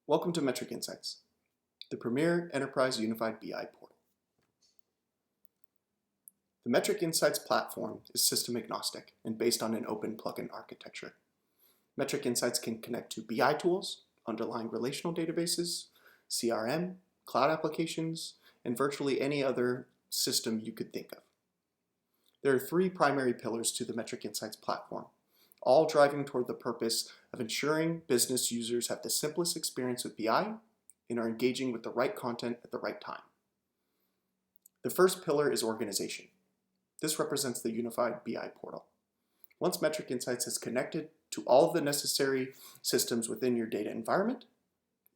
Welcome to Metric Insights, the premier enterprise unified BI portal. The Metric Insights platform is system agnostic and based on an open plugin architecture. Metric Insights can connect to BI tools, underlying relational databases, CRM, cloud applications, and virtually any other system you could think of. There are three primary pillars to the Metric Insights platform, all driving toward the purpose of ensuring business users have the simplest experience with BI and are engaging with the right content at the right time. The first pillar is organization. This represents the unified BI portal. Once Metric Insights has connected to all of the necessary systems within your data environment,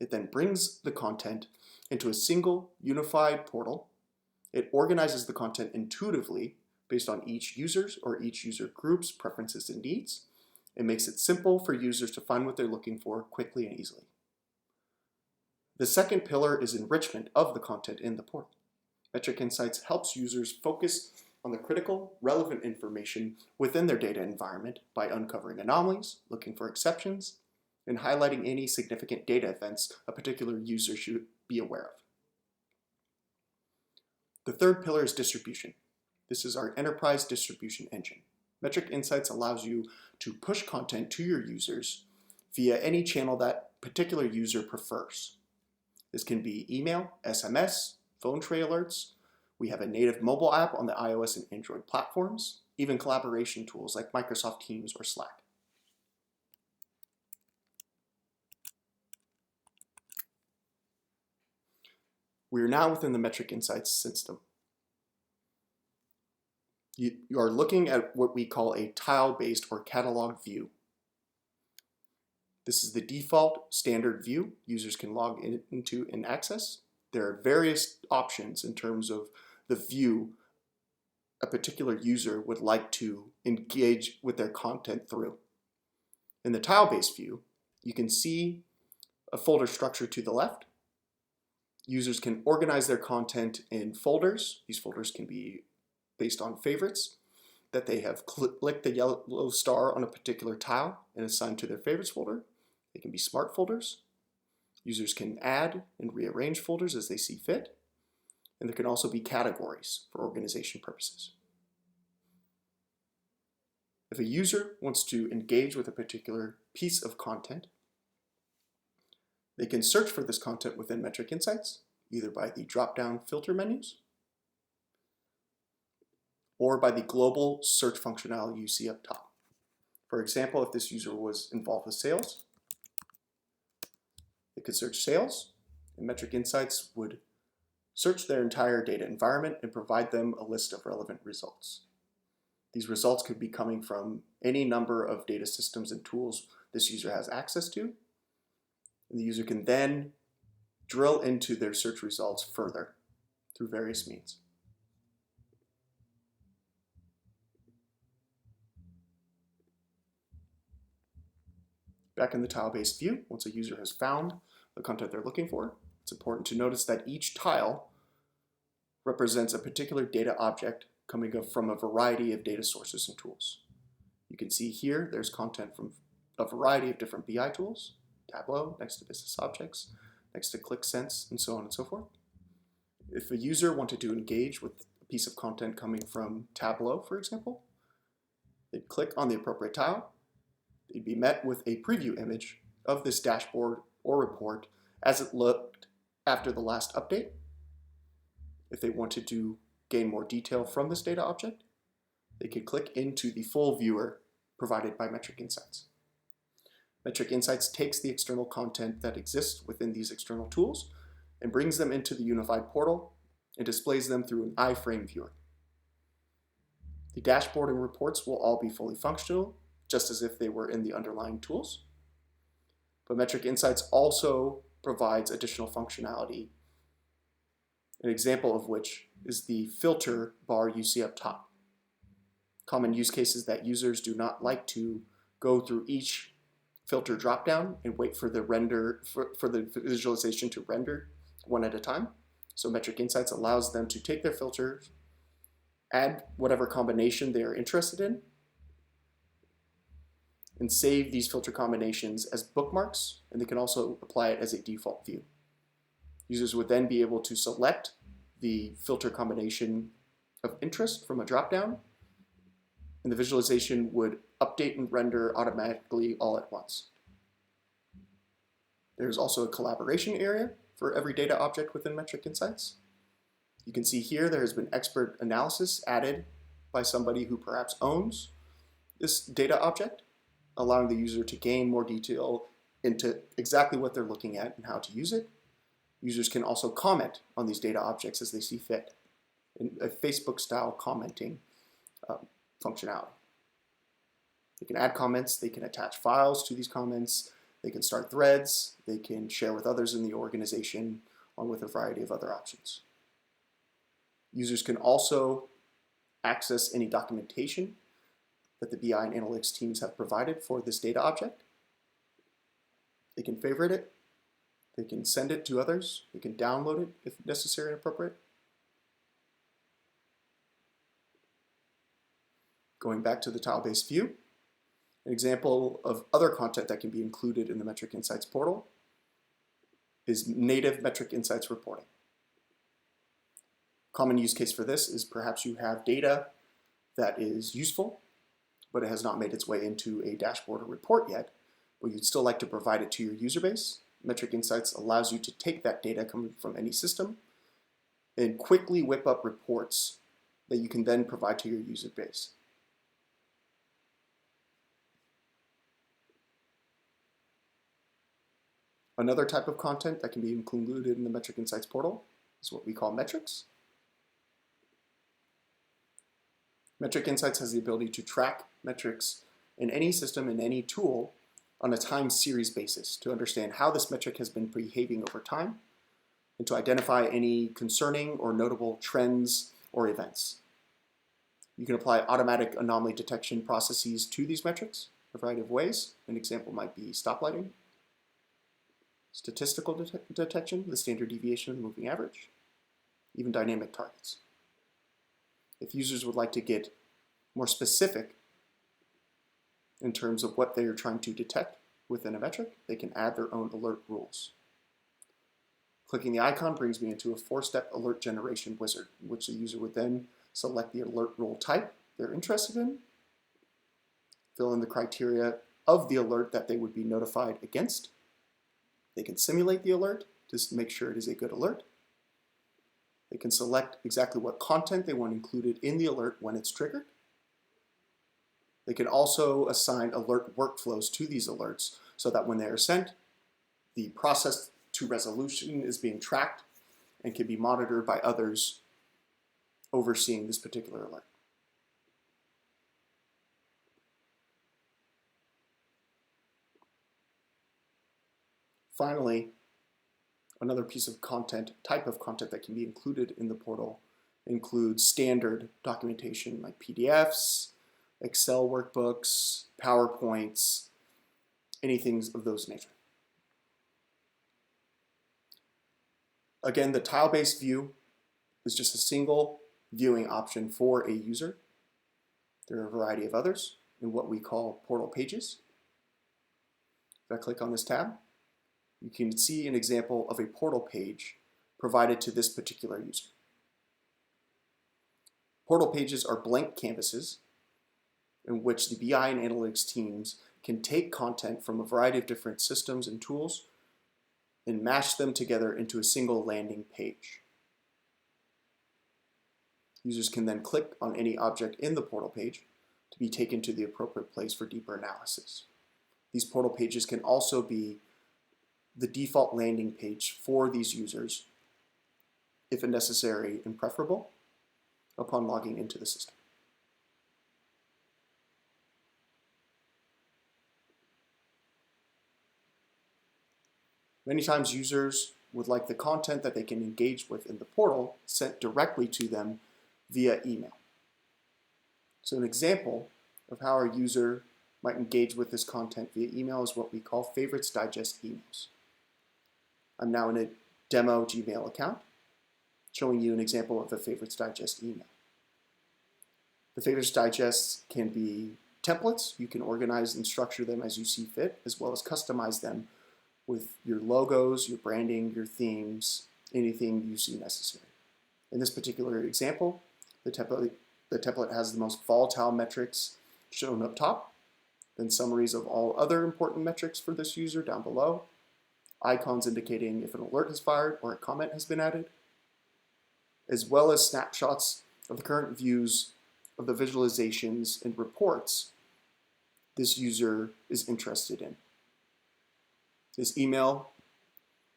it then brings the content into a single unified portal. It organizes the content intuitively based on each user's or each user group's preferences and needs. It makes it simple for users to find what they're looking for quickly and easily. The second pillar is enrichment of the content in the portal. Metric Insights helps users focus on the critical, relevant information within their data environment by uncovering anomalies, looking for exceptions, and highlighting any significant data events a particular user should be aware of. The third pillar is distribution. This is our enterprise distribution engine. Metric Insights allows you to push content to your users via any channel that particular user prefers. This can be email, SMS, phone tray alerts. We have a native mobile app on the iOS and Android platforms, even collaboration tools like Microsoft Teams or Slack. We are now within the Metric Insights system. You are looking at what we call a tile-based or catalog view. This is the default standard view users can log into and access. There are various options in terms of the view a particular user would like to engage with their content through. In the tile-based view, you can see a folder structure to the left. Users can organize their content in folders. These folders can be based on favorites that they have clicked the yellow star on a particular tile and assigned to their favorites folder. They can be smart folders. Users can add and rearrange folders as they see fit. And there can also be categories for organization purposes. If a user wants to engage with a particular piece of content, they can search for this content within Metric Insights, either by the drop-down filter menus or by the global search functionality you see up top. For example, if this user was involved with sales, they could search sales, and Metric Insights would search their entire data environment and provide them a list of relevant results. These results could be coming from any number of data systems and tools this user has access to, and the user can then drill into their search results further through various means. Back in the tile-based view, once a user has found the content they're looking for, it's important to notice that each tile represents a particular data object coming from a variety of data sources and tools. You can see here there's content from a variety of different BI tools, Tableau, next to business objects, next to ClickSense, and so on and so forth. If a user wanted to engage with a piece of content coming from Tableau, for example, they'd click on the appropriate tile. They'd be met with a preview image of this dashboard or report as it looked after the last update. If they wanted to gain more detail from this data object, they could click into the full viewer provided by Metric Insights. Metric Insights takes the external content that exists within these external tools and brings them into the unified portal and displays them through an iframe viewer. The dashboard and reports will all be fully functional, just as if they were in the underlying tools. But Metric Insights also provides additional functionality, an example of which is the filter bar you see up top. Common use cases that users do not like to go through each filter dropdown and wait for the visualization to render one at a time. So Metric Insights allows them to take their filters, add whatever combination they are interested in, and save these filter combinations as bookmarks, and they can also apply it as a default view. Users would then be able to select the filter combination of interest from a dropdown, and the visualization would update and render automatically all at once. There's also a collaboration area for every data object within Metric Insights. You can see here there has been expert analysis added by somebody who perhaps owns this data object, allowing the user to gain more detail into exactly what they're looking at and how to use it. Users can also comment on these data objects as they see fit, in a Facebook-style commenting functionality. They can add comments, they can attach files to these comments, they can start threads, they can share with others in the organization, along with a variety of other options. Users can also access any documentation that the BI and analytics teams have provided for this data object. They can favorite it, they can send it to others, they can download it if necessary and appropriate. Going back to the tile-based view, an example of other content that can be included in the Metric Insights portal is native Metric Insights reporting. Common use case for this is perhaps you have data that is useful, but it has not made its way into a dashboard or report yet, but you'd still like to provide it to your user base. Metric Insights allows you to take that data coming from any system and quickly whip up reports that you can then provide to your user base. Another type of content that can be included in the Metric Insights portal is what we call metrics. Metric Insights has the ability to track metrics in any system, in any tool, on a time series basis to understand how this metric has been behaving over time and to identify any concerning or notable trends or events. You can apply automatic anomaly detection processes to these metrics in a variety of ways. An example might be stoplighting, statistical detection, the standard deviation of the moving average, even dynamic targets. If users would like to get more specific in terms of what they are trying to detect within a metric, they can add their own alert rules. Clicking the icon brings me into a 4-step alert generation wizard, in which the user would then select the alert rule type they're interested in, fill in the criteria of the alert that they would be notified against. They can simulate the alert to make sure it is a good alert. They can select exactly what content they want included in the alert when it's triggered. They can also assign alert workflows to these alerts so that when they are sent, the process to resolution is being tracked and can be monitored by others overseeing this particular alert. Finally, another piece of content, type of content that can be included in the portal includes standard documentation like PDFs, Excel workbooks, PowerPoints, anything of those nature. Again, the tile-based view is just a single viewing option for a user. There are a variety of others in what we call portal pages. If I click on this tab, you can see an example of a portal page provided to this particular user. Portal pages are blank canvases in which the BI and analytics teams can take content from a variety of different systems and tools and mash them together into a single landing page. Users can then click on any object in the portal page to be taken to the appropriate place for deeper analysis. These portal pages can also be the default landing page for these users, if necessary and preferable, upon logging into the system. Many times users would like the content that they can engage with in the portal sent directly to them via email. So an example of how our user might engage with this content via email is what we call Favorites Digest emails. I'm now in a demo Gmail account showing you an example of a Favorites Digest email. The Favorites Digest can be templates. You can organize and structure them as you see fit, as well as customize them with your logos, your branding, your themes, anything you see necessary. In this particular example, the template has the most volatile metrics shown up top, then summaries of all other important metrics for this user down below, icons indicating if an alert is fired or a comment has been added, as well as snapshots of the current views of the visualizations and reports this user is interested in. This email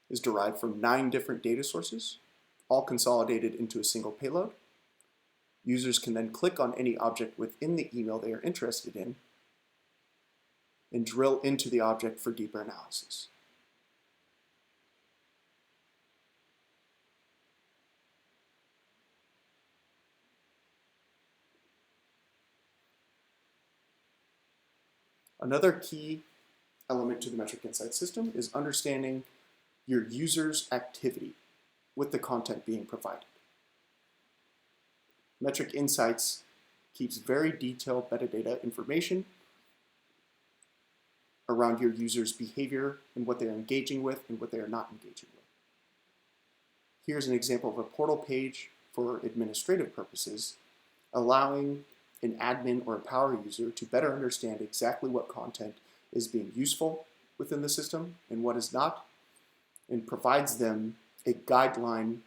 is derived from 9 different data sources, all consolidated into a single payload. Users can then click on any object within the email they are interested in and drill into the object for deeper analysis. Another key element to the metric insight system is understanding your user's activity with the content being provided. Metric Insights keeps very detailed metadata information around your user's behavior and what they're engaging with and what they are not engaging with. Here's an example of a portal page for administrative purposes, allowing an admin or a power user to better understand exactly what content is being useful within the system and what is not, and provides them a guideline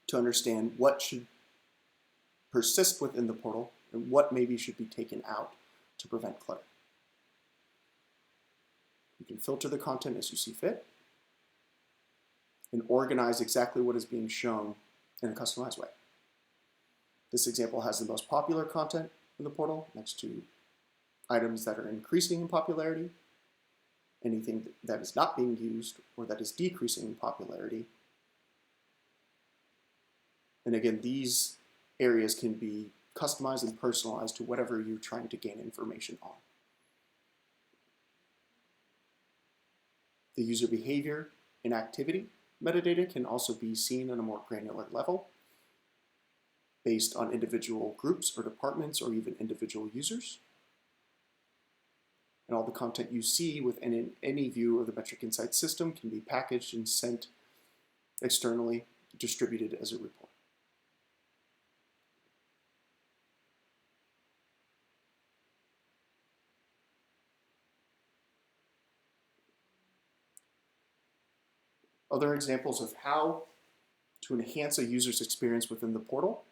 to understand what should persist within the portal and what maybe should be taken out to prevent clutter. You can filter the content as you see fit and organize exactly what is being shown in a customized way. This example has the most popular content in the portal next to items that are increasing in popularity, anything that is not being used or that is decreasing in popularity. And again, these areas can be customized and personalized to whatever you're trying to gain information on. The user behavior and activity metadata can also be seen on a more granular level based on individual groups or departments or even individual users. And all the content you see within any view of the Metric Insights system can be packaged and sent externally, distributed as a report. Other examples of how to enhance a user's experience within the portal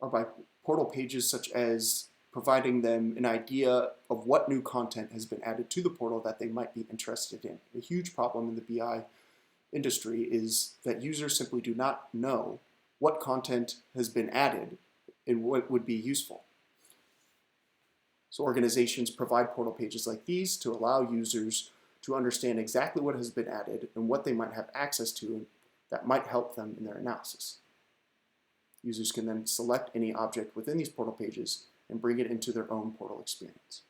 are by portal pages such as providing them an idea of what new content has been added to the portal that they might be interested in. A huge problem in the BI industry is that users simply do not know what content has been added and what would be useful. So organizations provide portal pages like these to allow users to understand exactly what has been added and what they might have access to that might help them in their analysis. Users can then select any object within these portal pages and bring it into their own portal experience.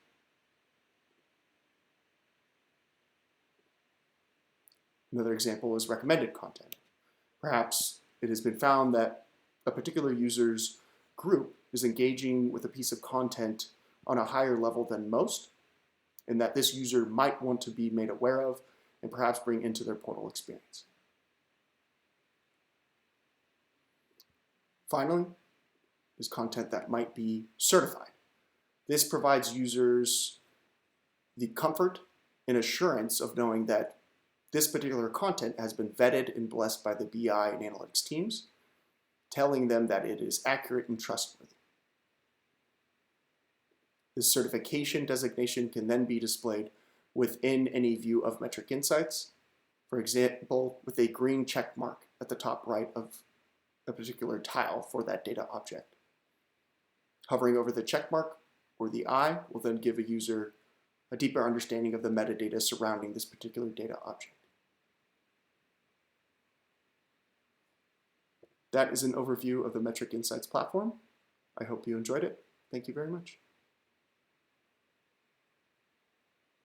Another example is recommended content. Perhaps it has been found that a particular user's group is engaging with a piece of content on a higher level than most, and that this user might want to be made aware of and perhaps bring into their portal experience. Finally, is content that might be certified. This provides users the comfort and assurance of knowing that this particular content has been vetted and blessed by the BI and analytics teams, telling them that it is accurate and trustworthy. This certification designation can then be displayed within any view of Metric Insights, for example, with a green check mark at the top right of a particular tile for that data object. Hovering over the check mark or the eye will then give a user a deeper understanding of the metadata surrounding this particular data object. That is an overview of the Metric Insights platform. I hope you enjoyed it. Thank you very much.